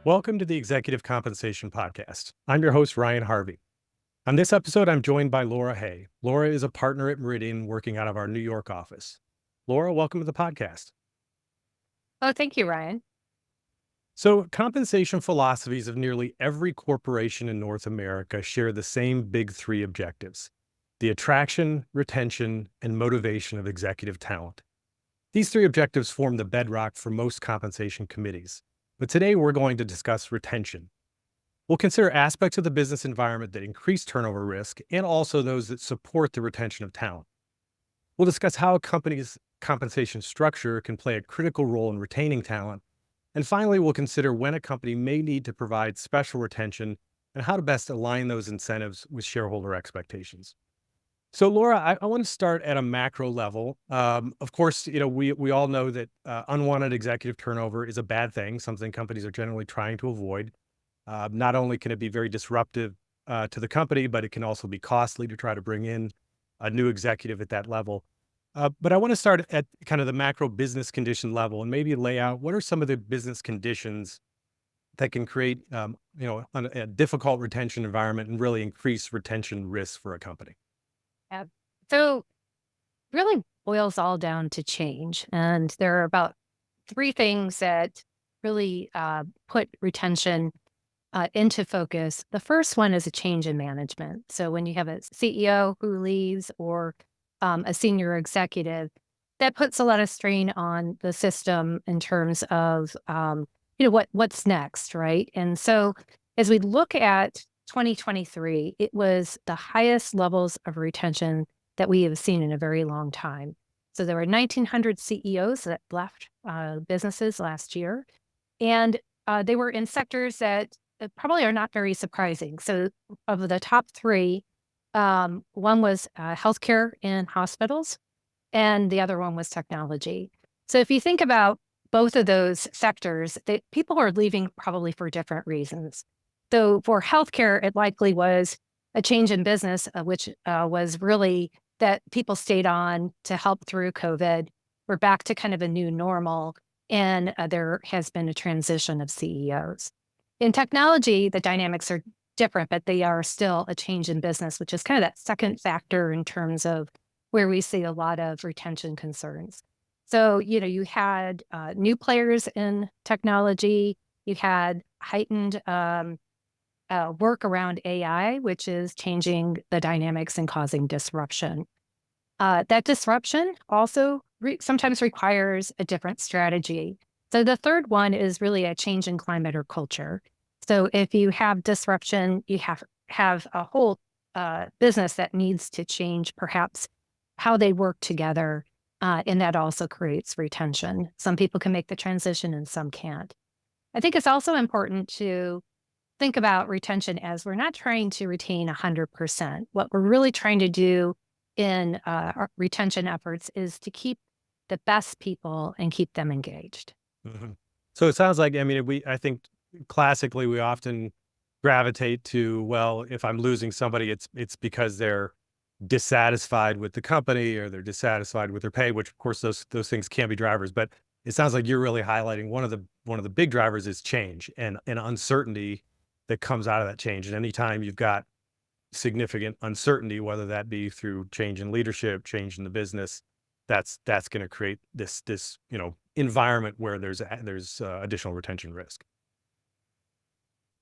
Welcome to the Executive Compensation Podcast. I'm your host, Ryan Harvey. On this episode, I'm joined by Laura Hay. Laura is a partner at Meridian working out of our New York office. Laura, welcome to the podcast. Oh, thank you, Ryan. So, compensation philosophies of nearly every corporation in North America share the same big three objectives: the attraction, retention, and motivation of executive talent. These three objectives form the bedrock for most compensation committees. But today we're going to discuss retention. We'll consider aspects of the business environment that increase turnover risk and also those that support the retention of talent. We'll discuss how a company's compensation structure can play a critical role in retaining talent. And finally, we'll consider when a company may need to provide special retention and how to best align those incentives with shareholder expectations. So, Laura, I want to start at a macro level. Of course, we all know that unwanted executive turnover is a bad thing, something companies are generally trying to avoid. Not only can it be very disruptive to the company, but it can also be costly to try to bring in a new executive at that level. But I want to start at kind of the macro business condition level and maybe lay out what are some of the business conditions that can create, a difficult retention environment and really increase retention risk for a company. Yeah. So really boils all down to change. And there are about three things that really put retention into focus. The first one is a change in management. So when you have a CEO who leaves or a senior executive, that puts a lot of strain on the system in terms of, what's next, right? And so as we look at 2023, it was the highest levels of retention that we have seen in a very long time. So there were 1,900 CEOs that left businesses last year, and they were in sectors that probably are not very surprising. So of the top three, one was healthcare and hospitals, and the other one was technology. So if you think about both of those sectors, people are leaving probably for different reasons. So for healthcare, it likely was a change in business, which was really that people stayed on to help through COVID. We're back to kind of a new normal, and there has been a transition of CEOs. In technology, the dynamics are different, but they are still a change in business, which is kind of that second factor in terms of where we see a lot of retention concerns. So, you had new players in technology, you had heightened work around AI, which is changing the dynamics and causing disruption. That disruption also sometimes requires a different strategy. So the third one is really a change in climate or culture. So if you have disruption, you have a whole business that needs to change perhaps how they work together, and that also creates retention. Some people can make the transition and some can't. I think it's also important to think about retention as we're not trying to retain 100%. What we're really trying to do in our retention efforts is to keep the best people and keep them engaged. Mm-hmm. So it sounds like, I think classically we often gravitate to, well, if I'm losing somebody, it's because they're dissatisfied with the company or they're dissatisfied with their pay, which of course those things can be drivers. But it sounds like you're really highlighting one of the big drivers is change and uncertainty that comes out of that change. And anytime you've got significant uncertainty, whether that be through change in leadership, change in the business, that's going to create this environment where there's additional retention risk.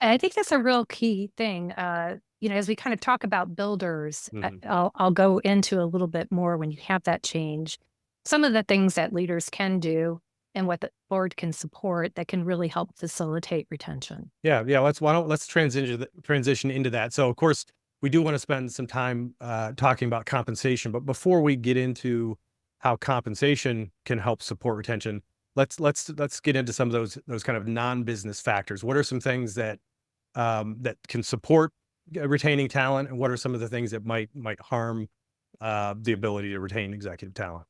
And I think that's a real key thing. As we kind of talk about builders, Mm-hmm. I'll go into a little bit more when you have that change. Some of the things that leaders can do and what the board can support that can really help facilitate retention. Yeah. Let's transition into that. So of course we do want to spend some time talking about compensation, but before we get into how compensation can help support retention, let's get into some of those kind of non-business factors. What are some things that can support retaining talent, and what are some of the things that might harm the ability to retain executive talent?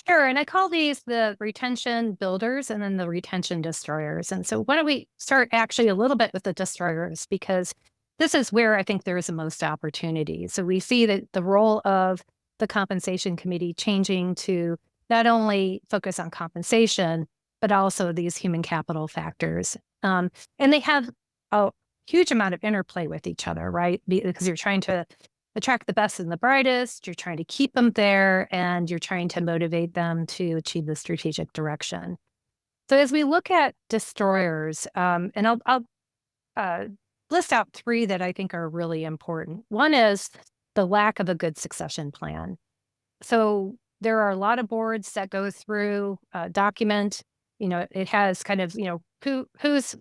Sure. And I call these the retention builders and then the retention destroyers. And so why don't we start actually a little bit with the destroyers, because this is where I think there is the most opportunity. So we see that the role of the compensation committee changing to not only focus on compensation, but also these human capital factors. And they have a huge amount of interplay with each other, right? Because you're trying to attract the best and the brightest, you're trying to keep them there, and you're trying to motivate them to achieve the strategic direction. So as we look at destroyers, and I'll uh, list out three that I think are really important. One is the lack of a good succession plan. So there are a lot of boards that go through document. It has kind of who's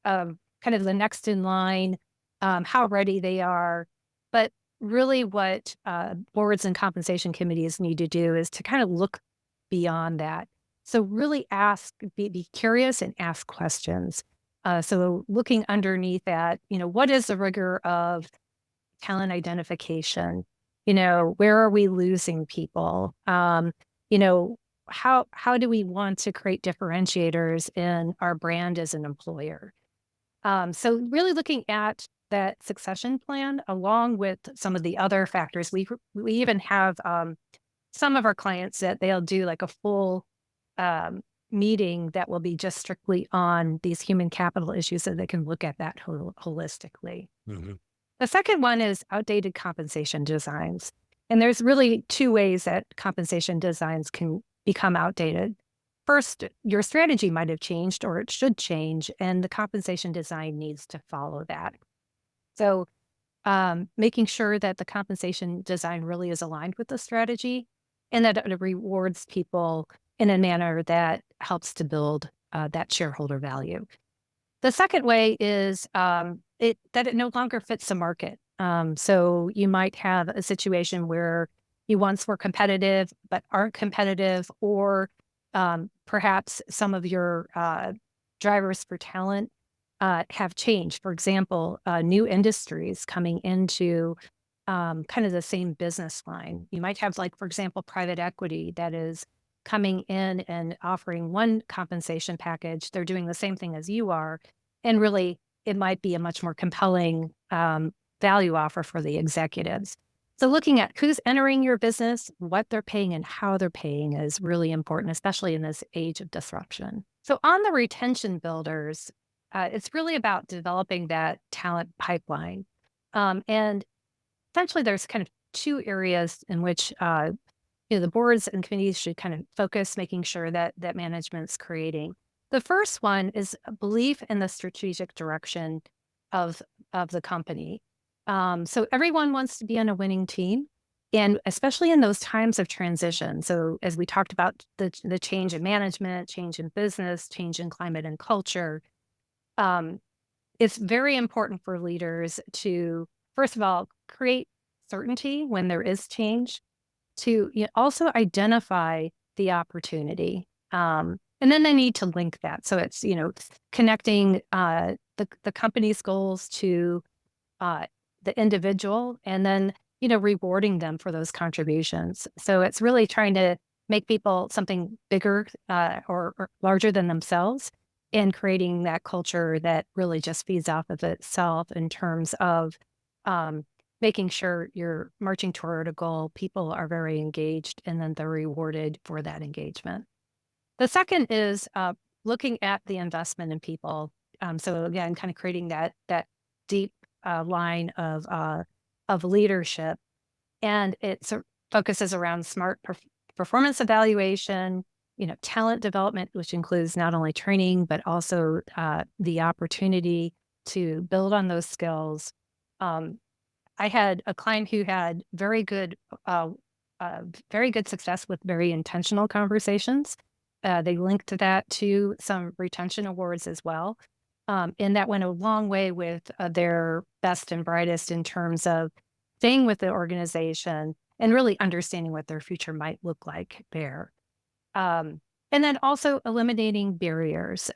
kind of the next in line, how ready they are, but really what boards and compensation committees need to do is to kind of look beyond that. So really be curious and ask questions. So looking underneath that, what is the rigor of talent identification? Where are we losing people? You know, how do we want to create differentiators in our brand as an employer? So really looking at that succession plan along with some of the other factors. We even have some of our clients that they'll do like a full meeting that will be just strictly on these human capital issues so they can look at that holistically. Mhm. The second one is outdated compensation designs. And there's really two ways that compensation designs can become outdated. First, your strategy might have changed or it should change, and the compensation design needs to follow that. So, making sure that the compensation design really is aligned with the strategy and that it rewards people in a manner that helps to build that shareholder value. The second way is that it no longer fits the market. So you might have a situation where you once were competitive but aren't competitive, or perhaps some of your drivers for talent have changed. For example, new industries coming into kind of the same business line. You might have, like, for example, private equity that is coming in and offering one compensation package. They're doing the same thing as you are. And really, it might be a much more compelling value offer for the executives. So looking at who's entering your business, what they're paying, and how they're paying is really important, especially in this age of disruption. So on the retention builders, it's really about developing that talent pipeline. And essentially, there's kind of two areas in which the boards and committees should kind of focus, making sure that management's creating. The first one is a belief in the strategic direction of the company. So everyone wants to be on a winning team, and especially in those times of transition. So as we talked about the change in management, change in business, change in climate and culture, um, it's very important for leaders to, first of all, create certainty when there is change, to also identify the opportunity. And then they need to link that. So it's, connecting the company's goals to uh, the individual, and then, rewarding them for those contributions. So it's really trying to make people something bigger or larger than themselves, and creating that culture that really just feeds off of itself in terms of um, making sure you're marching toward a goal, people are very engaged, and then they're rewarded for that engagement. The second is looking at the investment in people. So again, kind of creating that deep line of leadership, and it focuses around smart performance evaluation, talent development, which includes not only training but also the opportunity to build on those skills. Um, I had a client who had uh, very good success with very intentional conversations. They linked that to some retention awards as well. And that went a long way with their best and brightest in terms of staying with the organization and really understanding what their future might look like there. And then also eliminating barriers.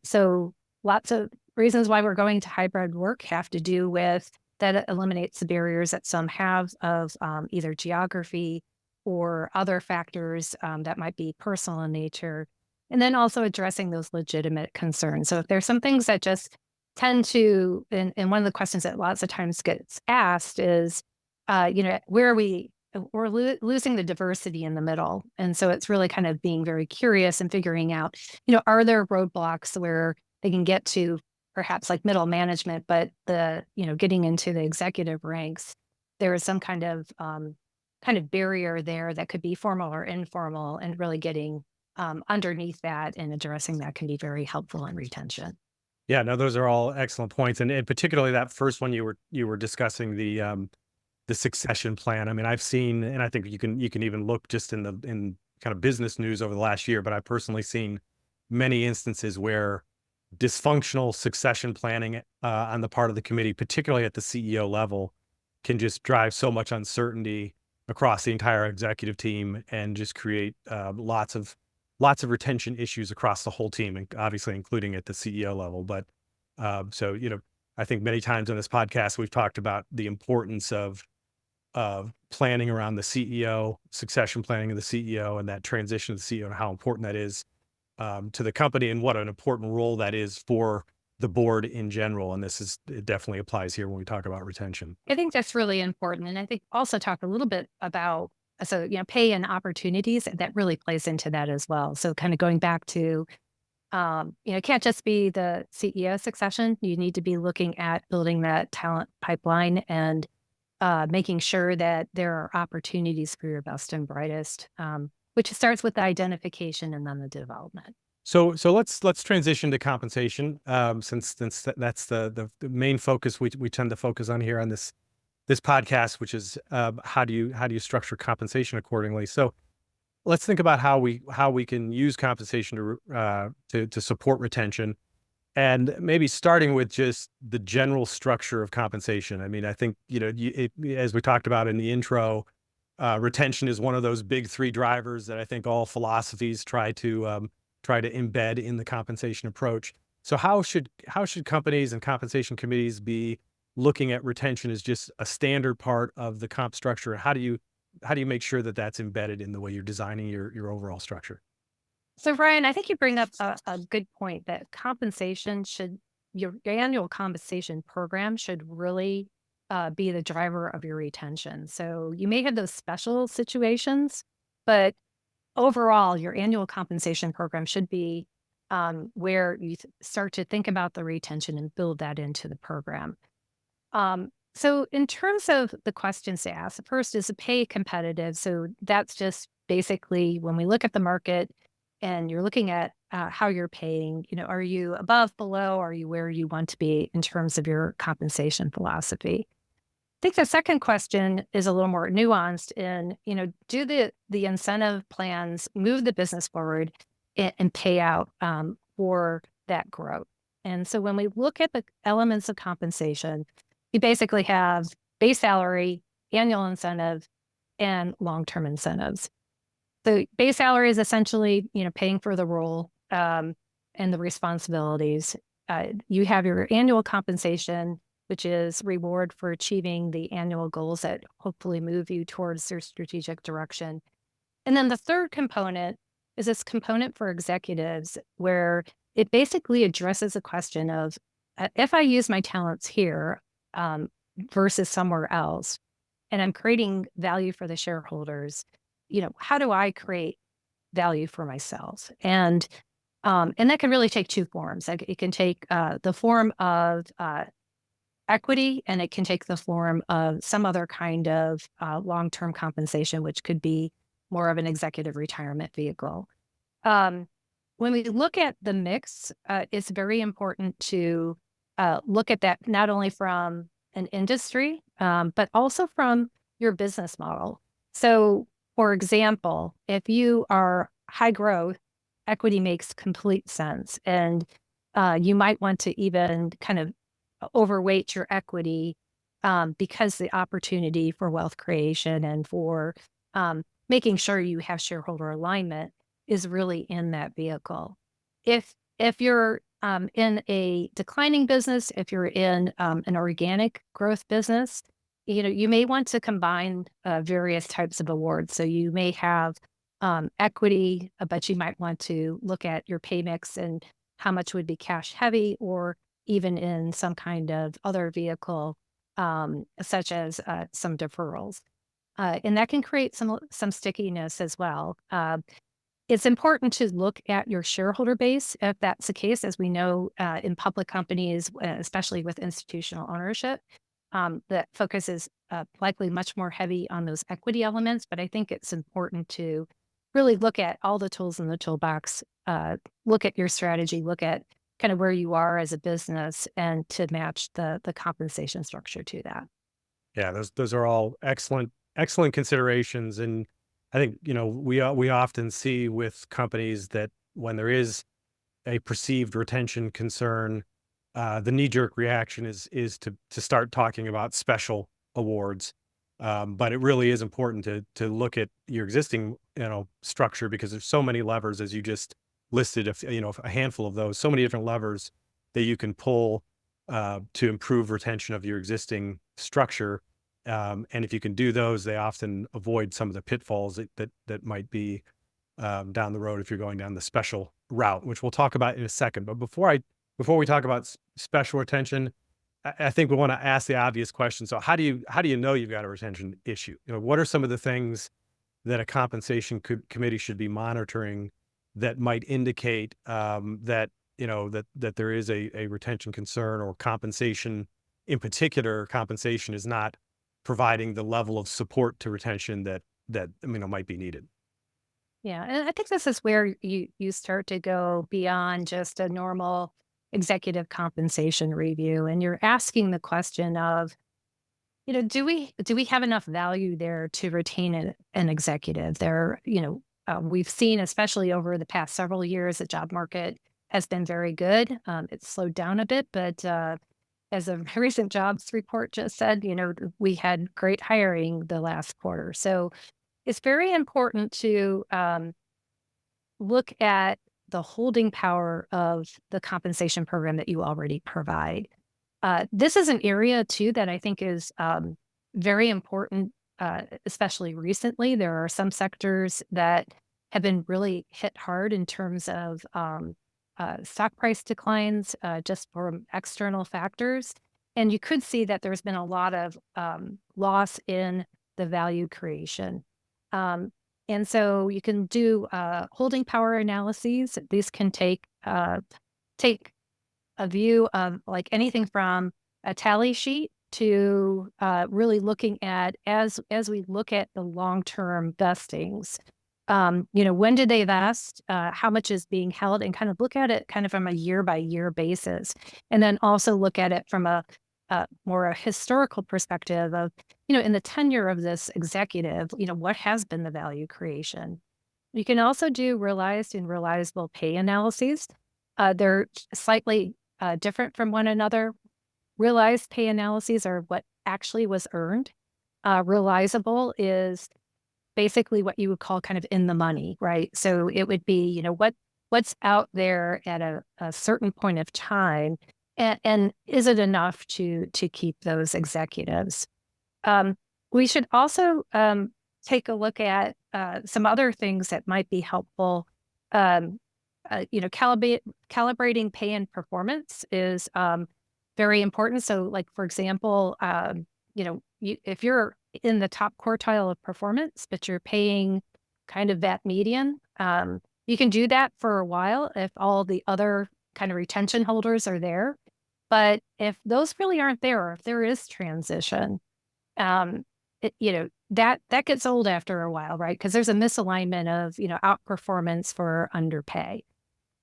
So lots of reasons why we're going to hybrid work have to do with that. It eliminates the barriers that some have of either geography or other factors that might be personal in nature. And then also addressing those legitimate concerns. So if there's some things that just tend to, and one of the questions that lots of times gets asked is, where are we're losing the diversity in the middle. And so it's really kind of being very curious and figuring out, are there roadblocks where they can get to perhaps like middle management, but getting into the executive ranks, there is some kind of barrier there that could be formal or informal, and really getting underneath that and addressing that can be very helpful in retention. Yeah, no, those are all excellent points, and particularly that first one you were discussing the succession plan. I mean, I've seen, and I think you can even look just in kind of business news over the last year, but I've personally seen many instances where dysfunctional succession planning on the part of the committee, particularly at the CEO level, can just drive so much uncertainty across the entire executive team and just create lots of retention issues across the whole team, and obviously including at the CEO level. But so I think many times on this podcast we've talked about the importance of planning around the CEO, succession planning of the CEO, and that transition of the CEO, and how important that is to the company, and what an important role that is for the board in general. And it definitely applies here when we talk about retention. I think that's really important. And I think also talk a little bit about, pay and opportunities that really plays into that as well. So kind of going back to, it can't just be the CEO succession. You need to be looking at building that talent pipeline and making sure that there are opportunities for your best and brightest, which starts with the identification and then the development. So let's transition to compensation, since that's the main focus we tend to focus on here on this podcast, which is how do you structure compensation accordingly. So let's think about how we can use compensation to support retention, and maybe starting with just the general structure of compensation. I mean, I think as we talked about in the intro, retention is one of those big three drivers that I think all philosophies try to embed in the compensation approach. So how should companies and compensation committees be looking at retention as just a standard part of the comp structure? How do you make sure that that's embedded in the way you're designing your overall structure? So, Brian, I think you bring up a good point that your annual compensation program should really be the driver of your retention. So, you may have those special situations, but overall, your annual compensation program should be where you start to think about the retention and build that into the program. So in terms of the questions to ask, the first is the pay competitive. So that's just basically when we look at the market and you're looking at how you're paying, are you above, below, are you where you want to be in terms of your compensation philosophy? I think the second question is a little more nuanced in, do the incentive plans move the business forward and pay out for that growth? And so when we look at the elements of compensation, you basically have base salary, annual incentive, and long-term incentives. The base salary is essentially, paying for the role and the responsibilities. You have your annual compensation, which is reward for achieving the annual goals that hopefully move you towards your strategic direction. And then the third component is this component for executives, where it basically addresses a question of if I use my talents here versus somewhere else, and I'm creating value for the shareholders, how do I create value for myself? And that can really take two forms. Like, it can take the form of equity, and it can take the form of some other kind of long-term compensation, which could be more of an executive retirement vehicle. When we look at the mix, it's very important to look at that not only from an industry, but also from your business model. So, for example, if you are high growth, equity makes complete sense. And you might want to even kind of overweight your equity because the opportunity for wealth creation and for making sure you have shareholder alignment is really in that vehicle. If you're in a declining business, if you're in an organic growth business, you may want to combine various types of awards. So you may have equity, but you might want to look at your pay mix and how much would be cash heavy, or even in some kind of other vehicle, such as some deferrals. And that can create some stickiness as well. It's important to look at your shareholder base if that's the case, as we know in public companies, especially with institutional ownership, that focus is likely much more heavy on those equity elements. But I think it's important to really look at all the tools in the toolbox, look at your strategy, look at kind of where you are as a business, and to match the compensation structure to that. Yeah, those are all excellent considerations, and I think we often see with companies that when there is a perceived retention concern, the knee jerk reaction is to start talking about special awards, but it really is important to look at your existing structure because there's so many levers as you just listed, if a handful of those, so many different levers that you can pull to improve retention of your existing structure. And if you can do those, they often avoid some of the pitfalls that might be down the road if you're going down the special route, which we'll talk about in a second. But before we talk about special retention, I think we want to ask the obvious question. So how do you know you've got a retention issue? What are some of the things that a compensation committee should be monitoring that might indicate that that there is a retention concern, or compensation in particular, compensation is not providing the level of support to retention that might be needed. Yeah, and I think this is where you start to go beyond just a normal executive compensation review, and you're asking the question of, do we have enough value there to retain an executive? We've seen, especially over the past several years, the job market has been very good. It's slowed down a bit, but as a recent jobs report just said, we had great hiring the last quarter. So it's very important to look at the holding power of the compensation program that you already provide. This is an area too that I think is very important, especially recently. There are some sectors that have been really hit hard in terms of stock price declines just from external factors. And you could see that there's been a lot of loss in the value creation. Um, and so you can do holding power analyses. These can take a view of like anything from a tally sheet to really looking at as we look at the long-term vestings. When did they vest? How much is being held? And kind of look at it kind of from a year by year basis, and then also look at it from a more a historical perspective of in the tenure of this executive, what has been the value creation. You can also do realized and realizable pay analyses. They're slightly different from one another. Realized pay analyses are what actually was earned. Realizable is basically what you would call kind of in the money, right? So it would be, what's out there at a certain point of time, and is it enough to keep those executives? We should also take a look at some other things that might be helpful. Um, calibrating pay and performance is very important. So, like for example, if you're in the top quartile of performance, but you're paying kind of that median, you can do that for a while if all the other kind of retention holders are there. But if those really aren't there, or if there is transition, um, that gets old after a while, right? Because there's a misalignment of outperformance for underpay.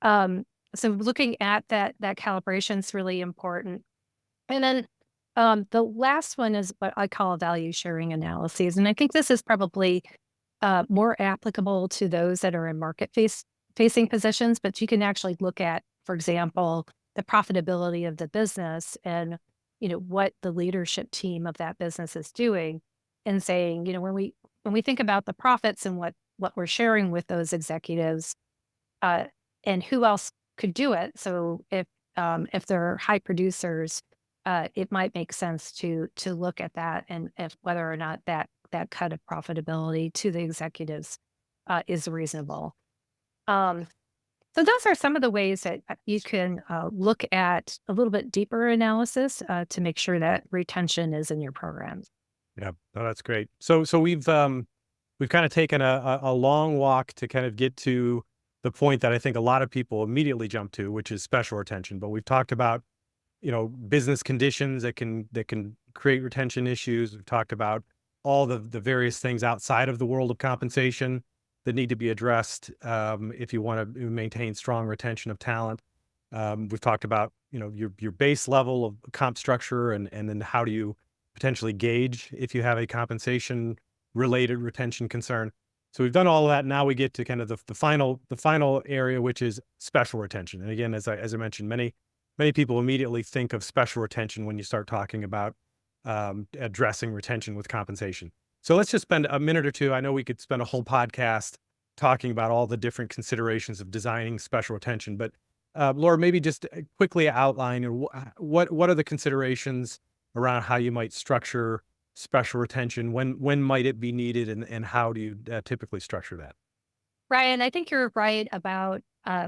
So looking at that calibration is really important. And then the last one is what I call value sharing analyses, and I think this is probably more applicable to those that are in facing positions. But you can actually look at, for example, the profitability of the business and what the leadership team of that business is doing, and saying, when we think about the profits and what we're sharing with those executives, uh, and who else could do it. So if they're high producers, it might make sense to look at that, and if whether or not that cut of profitability to the executives is reasonable. Um, so those are some of the ways that you can look at a little bit deeper analysis to make sure that retention is in your programs. Yeah, no, that's great. So we've we've kind of taken a long walk to kind of get to the point that I think a lot of people immediately jump to, which is special retention. But we've talked about, business conditions that can create retention issues. We've talked about all the various things outside of the world of compensation that need to be addressed if you want to maintain strong retention of talent. We've talked about, your base level of comp structure, and then how do you potentially gauge if you have a compensation related retention concern. So we've done all of that. Now we get to kind of the final area, which is special retention. And again, as I mentioned, many people immediately think of special retention when you start talking about addressing retention with compensation. So let's just spend a minute or two. I know we could spend a whole podcast talking about all the different considerations of designing special retention, but Laura, maybe just quickly outline what are the considerations around how you might structure special retention? When might it be needed, and how do you typically structure that? Ryan, I think you're right about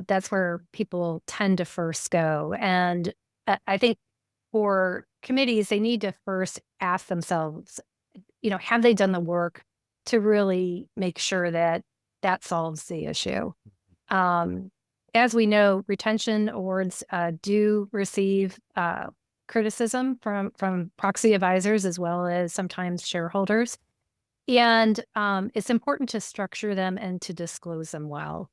that's where people tend to first go. And I think for committees, they need to first ask themselves, have they done the work to really make sure that that solves the issue? Um, as we know, retention awards do receive criticism from proxy advisors as well as sometimes shareholders. And it's important to structure them and to disclose them well.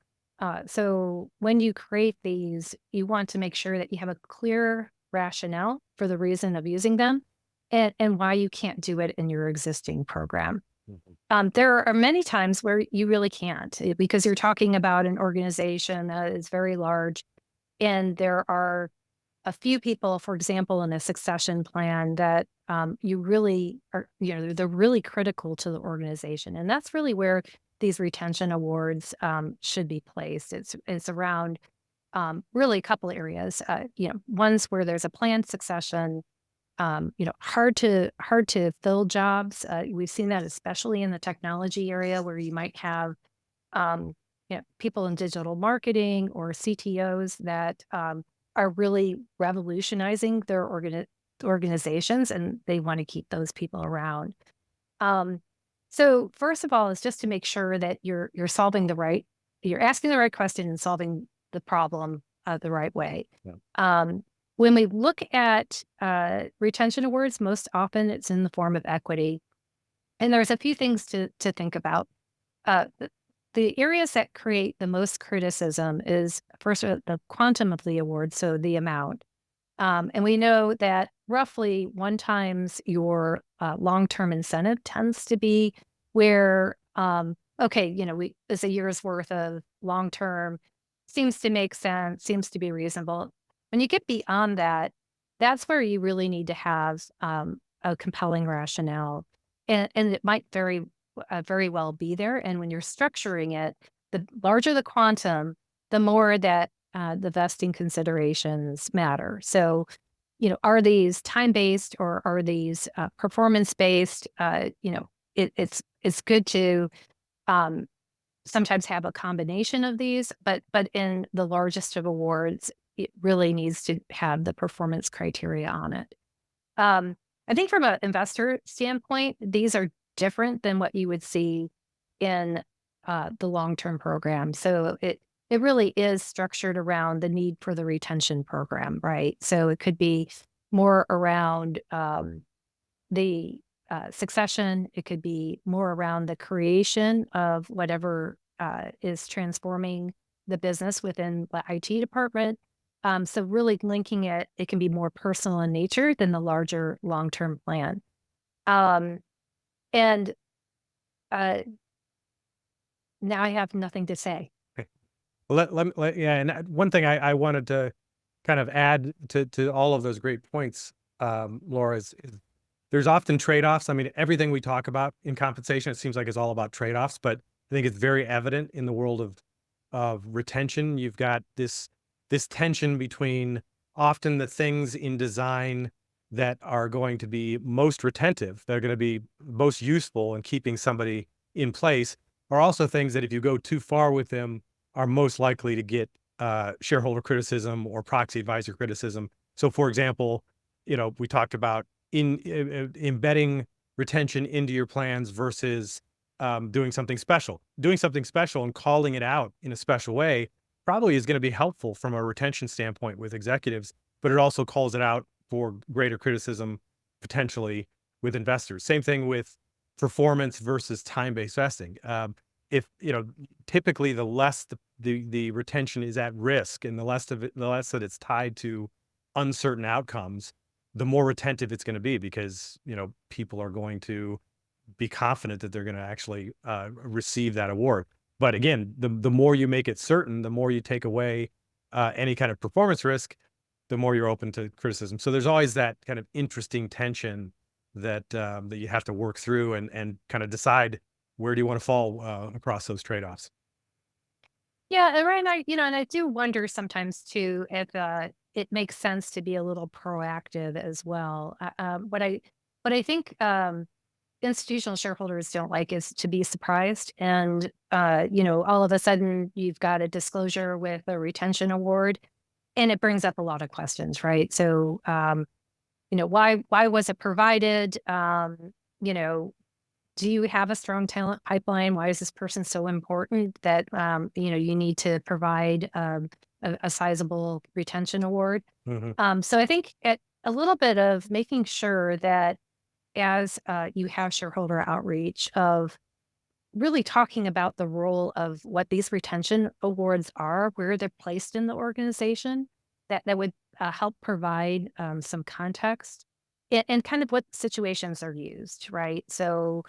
So when you create these, you want to make sure that you have a clear rationale for the reason of using them, and why you can't do it in your existing program. Mhm. There are many times where you really can't because you're talking about an organization that is very large, and there are a few people, for example, in a succession plan that you really are, they're really critical to the organization. And that's really where these retention awards should be placed. It's around really a couple areas. Ones where there's a planned succession, hard to fill jobs. We've seen that especially in the technology area where you might have um, people in digital marketing or CTOs that are really revolutionizing their organizations, and they want to keep those people around. Um, so first of all, is just to make sure that you're asking the right question and solving the problem the right way. Yeah. When we look at retention awards, most often it's in the form of equity, and there's a few things to think about. The areas that create the most criticism is first the quantum of the award, so the amount. And we know that roughly one times your long-term incentive tends to be where, okay, it's a year's worth of long-term, seems to make sense, seems to be reasonable. When you get beyond that, that's where you really need to have a compelling rationale. And it might very well be there. And when you're structuring it, the larger the quantum, the more that the vesting considerations matter. So, are these time based or are these performance based? It's good to um, sometimes have a combination of these, but in the largest of awards, it really needs to have the performance criteria on it. Um, I think from an investor standpoint, these are different than what you would see in the long-term program. So it really is structured around the need for the retention program, right? So it could be more around the succession. It could be more around the creation of whatever is transforming the business within the IT department. So really linking it can be more personal in nature than the larger long-term plan. Um, and uh, now I have nothing to say. Okay. Well, yeah. And one thing I wanted to kind of add to all of those great points, Laura, is there's often trade-offs. I mean, everything we talk about in compensation, it seems like is all about trade-offs, but I think it's very evident in the world of retention. You've got this tension between often the things in design that are going to be most retentive, they're going to be most useful in keeping somebody in place, are also things that if you go too far with them are most likely to get shareholder criticism or proxy advisor criticism. So, for example, we talked about embedding retention into your plans versus doing something special. Doing something special and calling it out in a special way probably is going to be helpful from a retention standpoint with executives, but it also calls it out for greater criticism potentially with investors. Same thing with performance versus time-based vesting. If typically the less the retention is at risk, and the less of it, the less that it's tied to uncertain outcomes, the more retentive it's going to be, because people are going to be confident that they're going to actually receive that award. But again, the more you make it certain, the more you take away any kind of performance risk, the more you're open to criticism. So there's always that kind of interesting tension that that you have to work through, and kind of decide where do you want to fall across those trade-offs. Yeah, and right. And I do wonder sometimes too if it makes sense to be a little proactive as well. What I think institutional shareholders don't like is to be surprised, and all of a sudden you've got a disclosure with a retention award, and it brings up a lot of questions, right? So, why was it provided? You know, do you have a strong talent pipeline? Why is this person so important that, you need to provide a sizable retention award? Hmm. So I think a little bit of making sure that as you have shareholder outreach of really talking about the role of what these retention awards are, where they're placed in the organization, that would help provide some context and kind of what situations are used, right? So,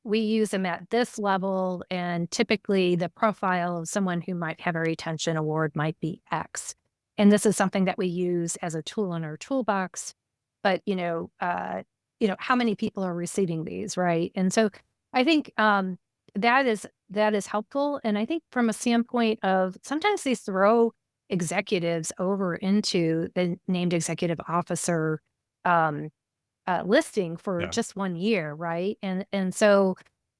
we use them at this level, and typically the profile of someone who might have a retention award might be X. And this is something that we use as a tool in our toolbox. But, how many people are receiving these, right? And so I think that is helpful. And I think from a standpoint of sometimes they throw executives over into the named executive officer um, listing for Yeah. just 1 year, right? And so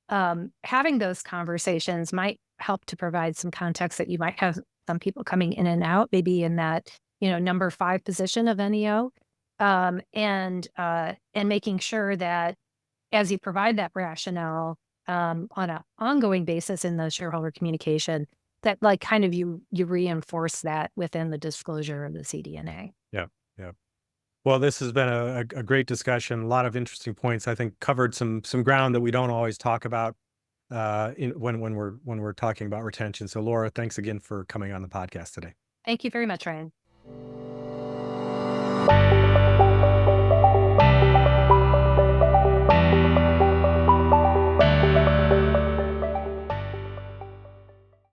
having those conversations might help to provide some context that you might have some people coming in and out, maybe in that number 5 position of NEO, and making sure that as you provide that rationale on an ongoing basis in the shareholder communication, that like kind of you reinforce that within the disclosure of the CDNA. Yeah. Yeah. Well, this has been a great discussion. A lot of interesting points. I think covered some ground that we don't always talk about when we're talking about retention. So, Laura, thanks again for coming on the podcast today. Thank you very much, Ryan.